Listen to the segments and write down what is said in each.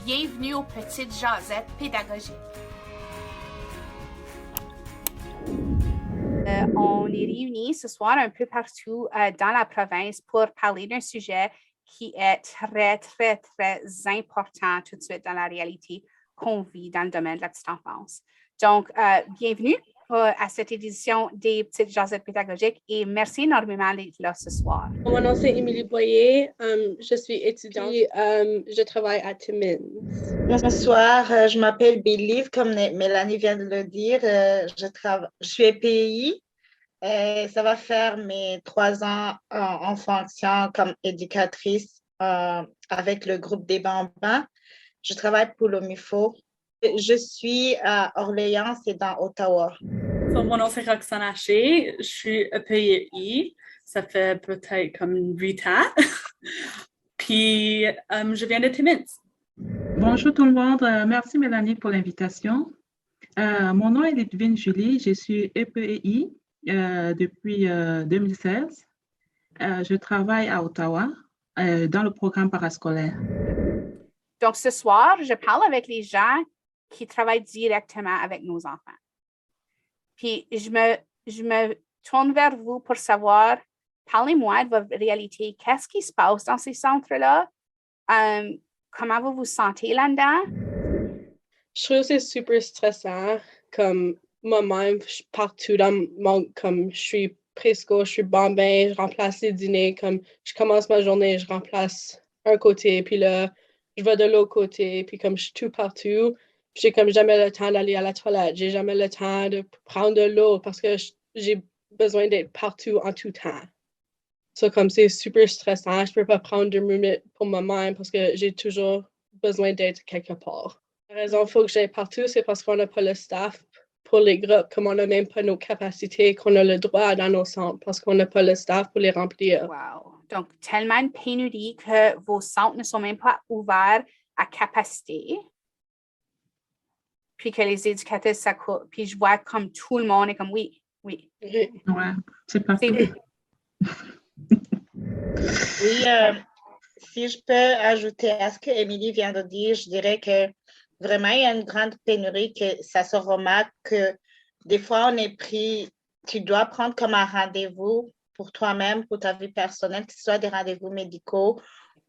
Bienvenue aux Petites Jasettes pédagogiques. On est réunis ce soir un peu partout dans la province pour parler d'un sujet qui est très, très, très important tout de suite dans la réalité qu'on vit dans le domaine de la petite enfance. Donc, bienvenue à cette édition des Petites Jasettes pédagogiques et merci énormément d'être là ce soir. Mon nom c'est Émilie Boyer, je suis étudiante et je travaille à Timmins. Bonsoir, je m'appelle Believe, comme Mélanie vient de le dire. Je suis EPI. Ça va faire mes 3 ans en fonction comme éducatrice avec le groupe des Bambins. Je travaille pour l'OMIFO. Je suis à Orléans et dans Ottawa. Mon nom c'est Roxane Haché, je suis EPI, ça fait peut-être comme 8 ans. Puis je viens de Timmins. Bonjour tout le monde, merci Mélanie pour l'invitation. Mon nom est Ludivine Julie, je suis EPI depuis 2016. Je travaille à Ottawa dans le programme parascolaire. Donc ce soir, je parle avec les gens qui travaillent directement avec nos enfants. Puis je me tourne vers vous pour savoir, parlez-moi de votre réalité. Qu'est-ce qui se passe dans ces centres-là? Comment vous vous sentez là-dedans? Je trouve que c'est super stressant. Comme moi-même, partout comme je suis présco, je suis bambin, je remplace les dîners. Comme je commence ma journée, je remplace un côté, puis là, je vais de l'autre côté, puis comme je suis tout partout, j'ai comme jamais le temps d'aller à la toilette, j'ai jamais le temps de prendre de l'eau parce que j'ai besoin d'être partout en tout temps. So, comme c'est super stressant, je peux pas prendre 2 minutes pour moi-même parce que j'ai toujours besoin d'être quelque part. La raison qu'il faut que j'aille partout, c'est parce qu'on n'a pas le staff pour les groupes, comme on n'a même pas nos capacités qu'on a le droit dans nos centres parce qu'on n'a pas le staff pour les remplir. Wow! Donc, tellement une pénurie que vos centres ne sont même pas ouverts à capacité. Puis que les éducateurs s'accoupent. Puis je vois comme tout le monde est comme oui. Ouais, c'est partout. Oui, si je peux ajouter à ce que Émilie vient de dire, je dirais que vraiment, il y a une grande pénurie que ça se remarque que des fois, on est pris, tu dois prendre comme un rendez-vous pour toi-même, pour ta vie personnelle, que ce soit des rendez-vous médicaux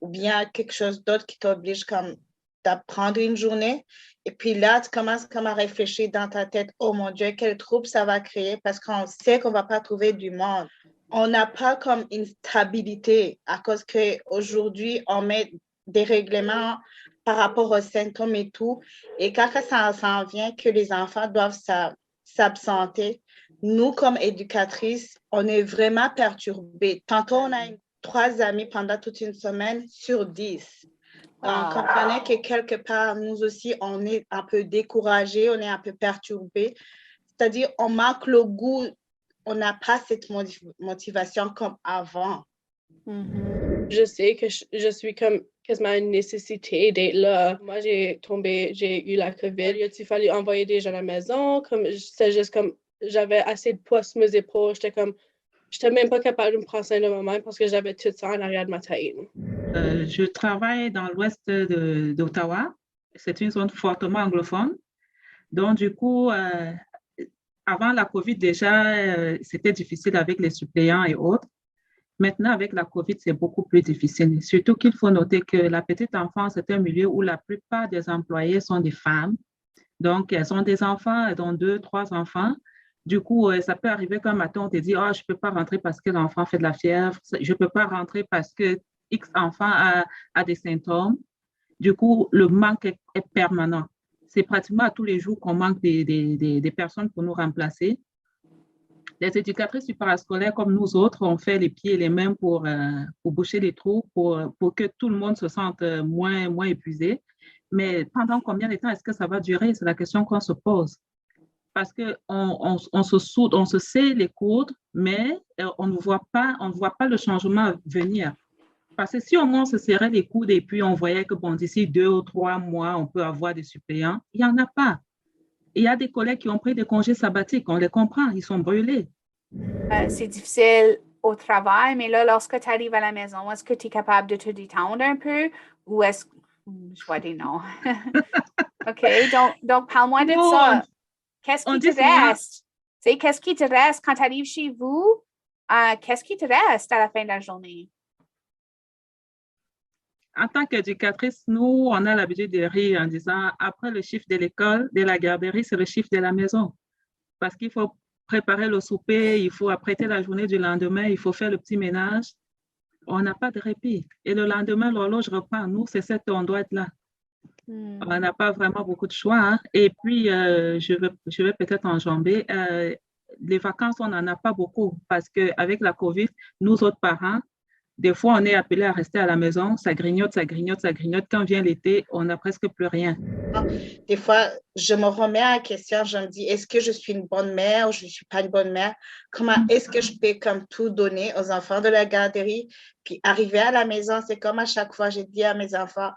ou bien quelque chose d'autre qui t'oblige comme d'apprendre une journée. Et puis là, tu commences comme à réfléchir dans ta tête, oh mon Dieu, quel trouble ça va créer parce qu'on sait qu'on ne va pas trouver du monde. On n'a pas comme une stabilité à cause qu'aujourd'hui, on met des règlements par rapport aux symptômes et tout. Et quand ça s'en vient que les enfants doivent s'absenter, nous, comme éducatrices, on est vraiment perturbés. Tantôt, on a 3 amis pendant toute une semaine sur 10. Donc, on comprenait que quelque part, nous aussi, on est un peu découragés, on est un peu perturbés. C'est-à-dire, on manque le goût, on n'a pas cette motivation comme avant. Mm-hmm. Je sais que je suis comme quasiment une nécessité d'être là. Moi, j'ai eu la COVID. Il a fallu envoyer des gens à la maison. C'était juste comme, j'avais assez de poids sur mes épaules. J'étais même pas capable de me prendre soin de moi-même parce que j'avais tout ça en arrière de ma tête. Je travaille dans l'ouest d'Ottawa. C'est une zone fortement anglophone. Donc, du coup, avant la COVID, déjà, c'était difficile avec les suppléants et autres. Maintenant, avec la COVID, c'est beaucoup plus difficile. Surtout qu'il faut noter que la petite enfance est un milieu où la plupart des employés sont des femmes. Donc, elles ont des enfants, elles ont 2, 3 enfants. Du coup, ça peut arriver qu'un matin, on te dit, oh, je ne peux pas rentrer parce que l'enfant fait de la fièvre. Je ne peux pas rentrer parce que X enfant a des symptômes. Du coup, le manque est permanent. C'est pratiquement à tous les jours qu'on manque des personnes pour nous remplacer. Les éducatrices du parascolaire, comme nous autres, on fait les pieds et les mains pour boucher les trous, pour que tout le monde se sente moins épuisé. Mais pendant combien de temps est-ce que ça va durer? C'est la question qu'on se pose. Parce qu'on se soude, on se sait les coudre, mais on ne voit pas le changement venir. Parce que si au moins on se serrait les coudes et puis on voyait que bon, d'ici 2 ou 3 mois, on peut avoir des suppléants, il n'y en a pas. Il y a des collègues qui ont pris des congés sabbatiques, on les comprend, ils sont brûlés. C'est difficile au travail, mais là, lorsque tu arrives à la maison, est-ce que tu es capable de te détendre un peu ou est-ce Je vois des noms. OK, donc parle-moi de Non, ça. Qu'est-ce on qui dit te souvent, reste? Tu sais, qu'est-ce qui te reste quand tu arrives chez vous? Qu'est-ce qui te reste à la fin de la journée? en tant qu'éducatrice, nous, on a l'habitude de rire en disant, après le chiffre de l'école, de la garderie, c'est le chiffre de la maison. Parce qu'il faut préparer le souper, il faut apprêter la journée du lendemain, il faut faire le petit ménage. On n'a pas de répit. Et le lendemain, l'horloge reprend. Nous, c'est 7 heures, on doit être là. On n'a pas vraiment beaucoup de choix, hein. Et puis, je vais peut-être enjamber. Les vacances, on n'en a pas beaucoup parce qu'avec la COVID, nous autres parents, des fois, on est appelés à rester à la maison. Ça grignote, ça grignote, ça grignote. Quand vient l'été, on n'a presque plus rien. Des fois, je me remets en question. Je me dis, est-ce que je suis une bonne mère ou je ne suis pas une bonne mère? Comment est-ce que je peux comme tout donner aux enfants de la garderie? Puis arriver à la maison, c'est comme à chaque fois, j'ai dit à mes enfants,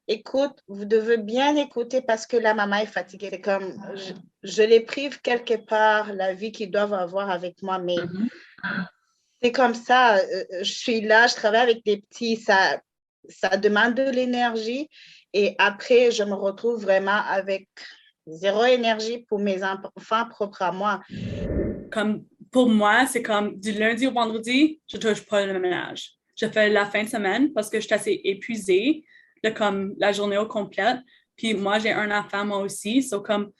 écoute, vous devez bien écouter parce que la maman est fatiguée. C'est comme, je les prive quelque part la vie qu'ils doivent avoir avec moi, mais c'est comme ça. Je suis là, je travaille avec des petits, ça demande de l'énergie. Et après, je me retrouve vraiment avec zéro énergie pour mes enfants propres à moi. Comme pour moi, c'est comme du lundi au vendredi, je touche pas le ménage. Je fais la fin de semaine parce que je suis assez épuisée de comme la journée au complet. Puis moi, j'ai un enfant moi aussi. So comme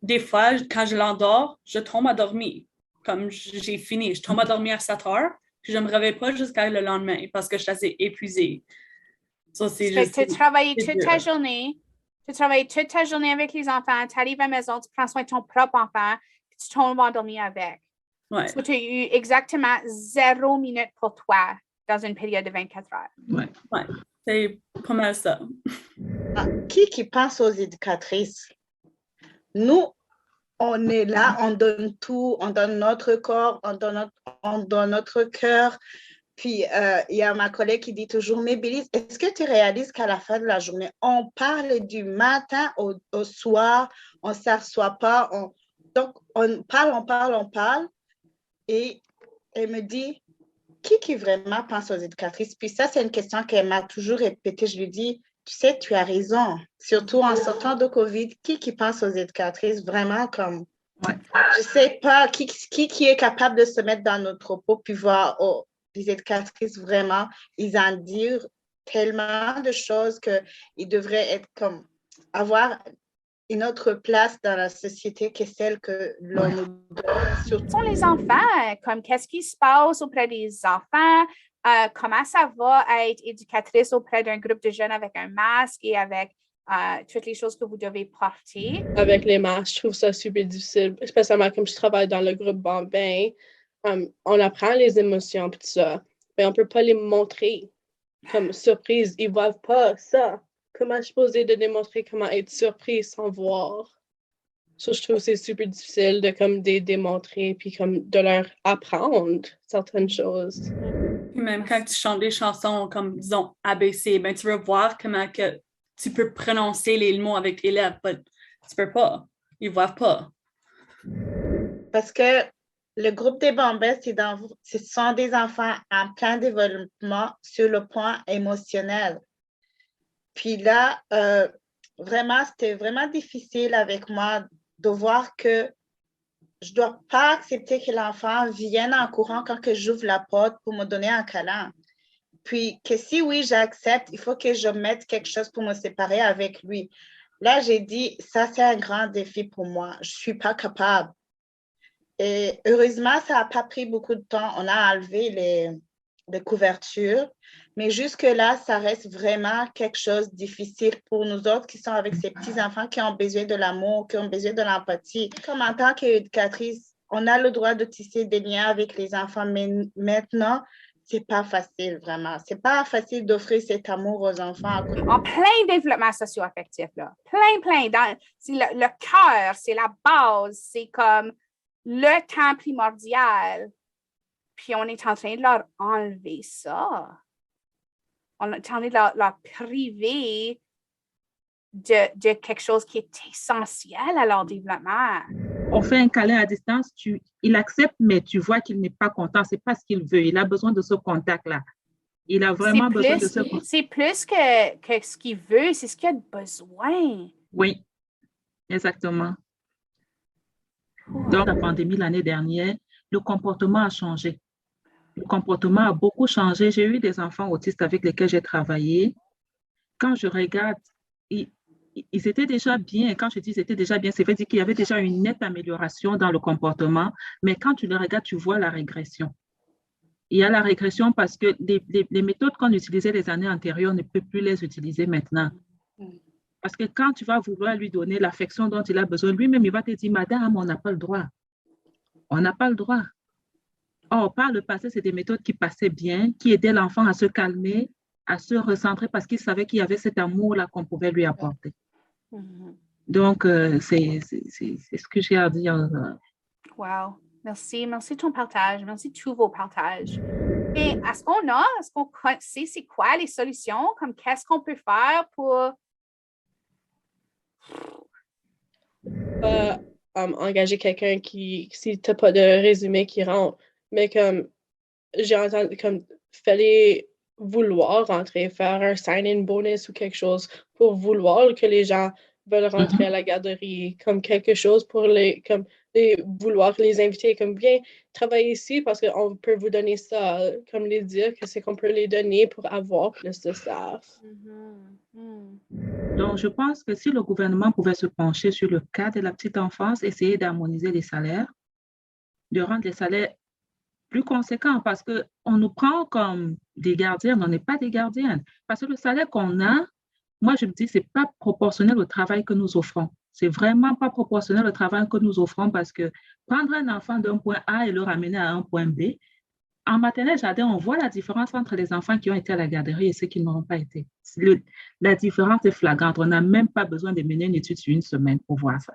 des fois, quand je l'endors, je tombe à dormir. Comme j'ai fini, je tombe à dormir à 7 heures, puis je ne me réveille pas jusqu'à le lendemain parce que je suis assez épuisée. So, c'est juste. Tu travailles toute ta journée. Tu travailles toute ta journée avec les enfants. Tu arrives à la maison, tu prends soin de ton propre enfant, puis tu tombes endormi avec. Ouais. So, tu as eu exactement 0 minute pour toi dans une période de 24 heures. Ouais. C'est pas mal ça. Qui pense aux éducatrices? Nous, on est là, on donne tout, on donne notre corps, on donne notre cœur. Puis, il y a ma collègue qui dit toujours, mais Bélise, est-ce que tu réalises qu'à la fin de la journée, on parle du matin au soir, on ne s'assoit pas, donc on parle, et elle me dit, qui vraiment pense aux éducatrices? Puis ça, c'est une question qu'elle m'a toujours répétée. Je lui dis, tu sais, tu as raison. Surtout en sortant de COVID, qui pense aux éducatrices? Vraiment comme, je ne sais pas, qui est capable de se mettre dans notre peau puis voir, les éducatrices, vraiment, ils en disent tellement de choses qu'ils devraient être comme, avoir une autre place dans la société que celle que l'on nous donne. Ce sont les enfants, comme qu'est-ce qui se passe auprès des enfants, comment ça va être éducatrice auprès d'un groupe de jeunes avec un masque et avec toutes les choses que vous devez porter. Avec les masques, je trouve ça super difficile, spécialement comme je travaille dans le groupe Bambin. On apprend les émotions et tout ça, mais on ne peut pas les montrer comme surprise. Ils ne voient pas ça. Comment je suis supposée de démontrer comment être surprise sans voir? So, je trouve que c'est super difficile de comme démontrer puis comme de leur apprendre certaines choses. Puis même quand tu chantes des chansons comme, disons, ABC, ben, tu veux voir comment que tu peux prononcer les mots avec tes lèvres, mais tu peux pas. Ils voient pas. Parce que le groupe des Bambins, ce sont des enfants en plein développement sur le point émotionnel. Puis là, vraiment, c'était vraiment difficile avec moi de voir que je ne dois pas accepter que l'enfant vienne en courant quand que j'ouvre la porte pour me donner un câlin. Puis que si oui, j'accepte, il faut que je mette quelque chose pour me séparer avec lui. Là, j'ai dit, ça, c'est un grand défi pour moi. Je ne suis pas capable. Et heureusement, ça n'a pas pris beaucoup de temps. On a enlevé les couvertures. Mais jusque-là, ça reste vraiment quelque chose de difficile pour nous autres qui sont avec ces petits-enfants qui ont besoin de l'amour, qui ont besoin de l'empathie. Comme en tant qu'éducatrice, on a le droit de tisser des liens avec les enfants, mais maintenant, c'est pas facile, vraiment. C'est pas facile d'offrir cet amour aux enfants. En plein développement socio-affectif, là. Plein. C'est le cœur, c'est la base, c'est comme le temps primordial. Puis on est en train de leur enlever ça. On est en train de leur priver de quelque chose qui est essentiel à leur développement. On fait un câlin à distance, il accepte, mais tu vois qu'il n'est pas content. Ce n'est pas ce qu'il veut. Il a besoin de ce contact-là. Il a vraiment besoin de ce... C'est plus que ce qu'il veut, c'est ce qu'il a besoin. Oui, exactement. Dans la pandémie l'année dernière, le comportement a changé. Le comportement a beaucoup changé. J'ai eu des enfants autistes avec lesquels j'ai travaillé. Quand je regarde, ils étaient déjà bien. Quand je dis ils étaient déjà bien, ça veut dire qu'il y avait déjà une nette amélioration dans le comportement. Mais quand tu le regardes, tu vois la régression. Il y a la régression parce que les méthodes qu'on utilisait les années antérieures ne peut plus les utiliser maintenant. Parce que quand tu vas vouloir lui donner l'affection dont il a besoin, lui-même, il va te dire, madame, on n'a pas le droit. On n'a pas le droit. Or, par le passé, c'est des méthodes qui passaient bien, qui aidaient l'enfant à se calmer, à se recentrer parce qu'il savait qu'il y avait cet amour-là qu'on pouvait lui apporter. Donc, c'est ce que j'ai à dire. Wow. Merci. Merci de ton partage. Merci de tous vos partages. Et est-ce qu'on sait c'est quoi les solutions? Comme qu'est-ce qu'on peut faire pour... Engager quelqu'un si tu n'as pas de résumé qui rentre. Mais comme j'ai entendu, comme fallait vouloir rentrer, faire un sign-in bonus ou quelque chose pour vouloir que les gens veulent rentrer à la garderie, comme quelque chose pour vouloir les inviter, comme bien travailler ici parce qu'on peut vous donner ça, comme les dire que c'est qu'on peut les donner pour avoir plus de staff. Donc, je pense que si le gouvernement pouvait se pencher sur le cas de la petite enfance, essayer d'harmoniser les salaires, de rendre les salaires plus conséquents parce qu'on nous prend comme des gardiens, on n'est pas des gardiennes. Parce que le salaire qu'on a, moi, je me dis, ce n'est pas proportionnel au travail que nous offrons. C'est vraiment pas proportionnel au travail que nous offrons parce que prendre un enfant d'un point A et le ramener à un point B, en maternelle jardin, on voit la différence entre les enfants qui ont été à la garderie et ceux qui n'ont pas été. La différence est flagrante. On n'a même pas besoin de mener une étude sur une semaine pour voir ça.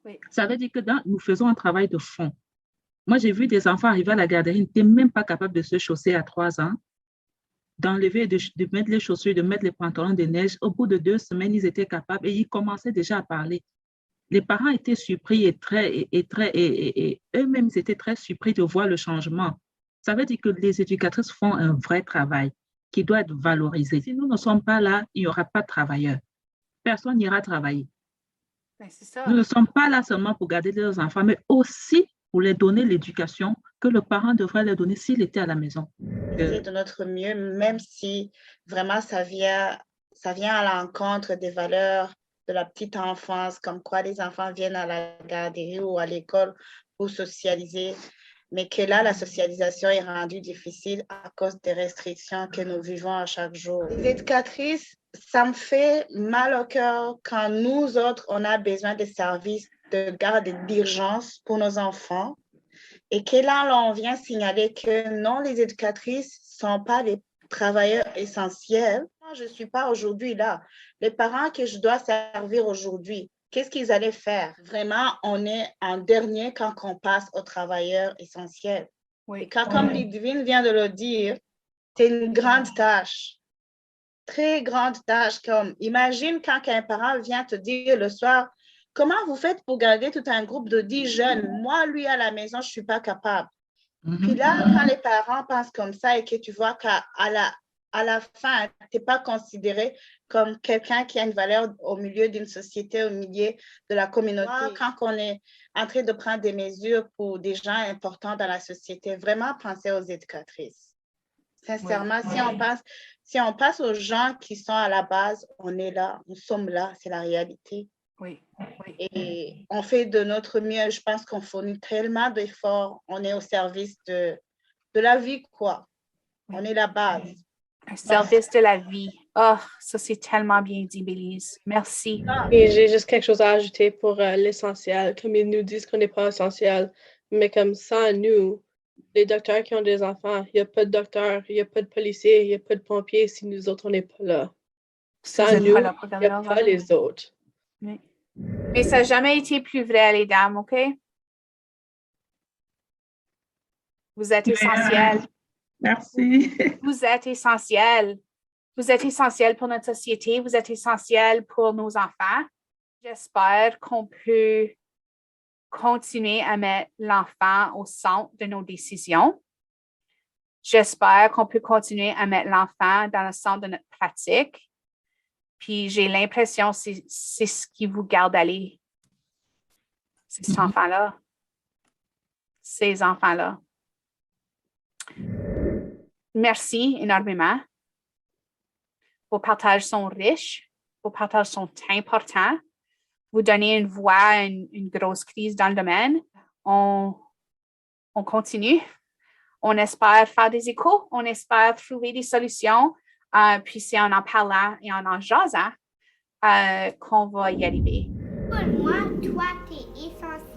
Oui. Ça veut dire que nous faisons un travail de fond. Moi, j'ai vu des enfants arriver à la garderie, ils n'étaient même pas capables de se chausser à 3 ans, d'enlever, de mettre les chaussures, de mettre les pantalons de neige. Au bout de 2 semaines, ils étaient capables et ils commençaient déjà à parler. Les parents étaient surpris et eux-mêmes ils étaient très surpris de voir le changement. Ça veut dire que les éducatrices font un vrai travail qui doit être valorisé. Si nous ne sommes pas là, il n'y aura pas de travailleurs. Personne n'ira travailler. Ben, c'est ça. Nous ne sommes pas là seulement pour garder leurs enfants, mais aussi pour les donner l'éducation que le parent devrait leur donner s'il était à la maison. C'est de notre mieux, même si vraiment ça vient à l'encontre des valeurs de la petite enfance, comme quoi les enfants viennent à la garderie ou à l'école pour socialiser, mais que là, la socialisation est rendue difficile à cause des restrictions que nous vivons à chaque jour. Les éducatrices, ça me fait mal au cœur quand nous autres, on a besoin de services de garde d'urgence pour nos enfants et que là, on vient signaler que non, les éducatrices ne sont pas des travailleurs essentiels. Moi, je ne suis pas aujourd'hui là. Les parents que je dois servir aujourd'hui, qu'est-ce qu'ils allaient faire? Vraiment, on est en dernier quand on passe aux travailleurs essentiels. Oui. Et quand, comme Ludivine vient de le dire, c'est une grande tâche. Très grande tâche. Comme, imagine quand un parent vient te dire le soir, comment vous faites pour garder tout un groupe de 10 jeunes? Moi, lui, à la maison, je ne suis pas capable. Puis là, quand les parents pensent comme ça et que tu vois qu'à la fin, tu n'es pas considéré comme quelqu'un qui a une valeur au milieu d'une société, au milieu de la communauté. Quand on est en train de prendre des mesures pour des gens importants dans la société, vraiment penser aux éducatrices. Sincèrement, si on passe aux gens qui sont à la base, on est là, nous sommes là, c'est la réalité. Oui. Et on fait de notre mieux. Je pense qu'on fournit tellement d'efforts. On est au service de la vie, quoi. On est la base. Un service de la vie. Oh, ça, c'est tellement bien dit, Bélise. Merci. Et j'ai juste quelque chose à ajouter pour l'essentiel. Comme ils nous disent qu'on n'est pas essentiel, mais comme sans nous, les docteurs qui ont des enfants, il n'y a pas de docteur, il n'y a pas de policier, il n'y a pas de pompier si nous autres, on n'est pas là. Sans nous, il n'y a pas les autres. Oui. Mais ça n'a jamais été plus vrai, les dames, OK? Vous êtes essentielles. Merci. Vous êtes essentielles. Vous êtes essentielles pour notre société. Vous êtes essentielles pour nos enfants. J'espère qu'on peut continuer à mettre l'enfant au centre de nos décisions. J'espère qu'on peut continuer à mettre l'enfant dans le centre de notre pratique. Puis j'ai l'impression que c'est ce qui vous garde aller. C'est cet enfant-là. Ces enfants-là. Merci énormément. Vos partages sont riches. Vos partages sont importants. Vous donnez une voix à une grosse crise dans le domaine. On continue. On espère faire des échos. On espère trouver des solutions. Puis c'est en parlant et en jasant qu'on va y arriver. Pour moi, toi, tu es essentiel.